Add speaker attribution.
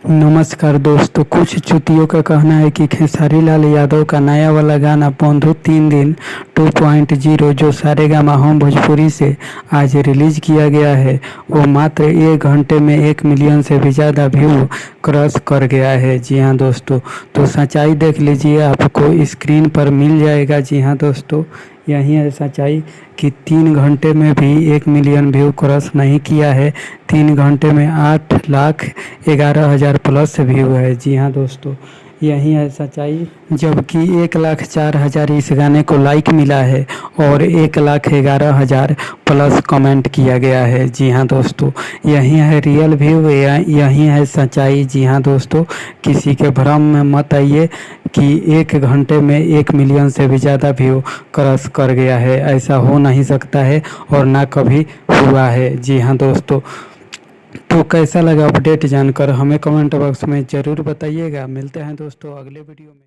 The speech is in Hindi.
Speaker 1: नमस्कार दोस्तों, कुछ चुतियों का कहना है कि खेसारी लाल यादव का नया वाला गाना बंधु 3 दिन 2.0 जो सारेगामा होम भोजपुरी से आज रिलीज किया गया है, वो मात्र 1 घंटे में 1 मिलियन से भी ज़्यादा व्यू क्रॉस कर गया है। जी हाँ दोस्तों, तो सच्चाई देख लीजिए, आपको स्क्रीन पर मिल जाएगा। जी हाँ दोस्तों, यही है सच्चाई कि 3 घंटे में भी 1 मिलियन व्यू क्रॉस नहीं किया है। 3 घंटे में 8,11,000 प्लस व्यू है। जी हाँ दोस्तों, यही है सच्चाई। जबकि 1,04,000 इस गाने को लाइक मिला है और 1,11,000 प्लस कमेंट किया गया है। जी हाँ दोस्तों, यही है रियल व्यू, यही है सच्चाई। जी हाँ दोस्तों, किसी के भ्रम में मत आइए कि 1 घंटे में 1 मिलियन से भी ज़्यादा व्यू क्रॉस कर गया है। ऐसा हो नहीं सकता है और ना कभी हुआ है। जी हाँ दोस्तों, तो कैसा लगा अपडेट जानकर हमें कमेंट बॉक्स में ज़रूर बताइएगा। मिलते हैं दोस्तों अगले वीडियो में।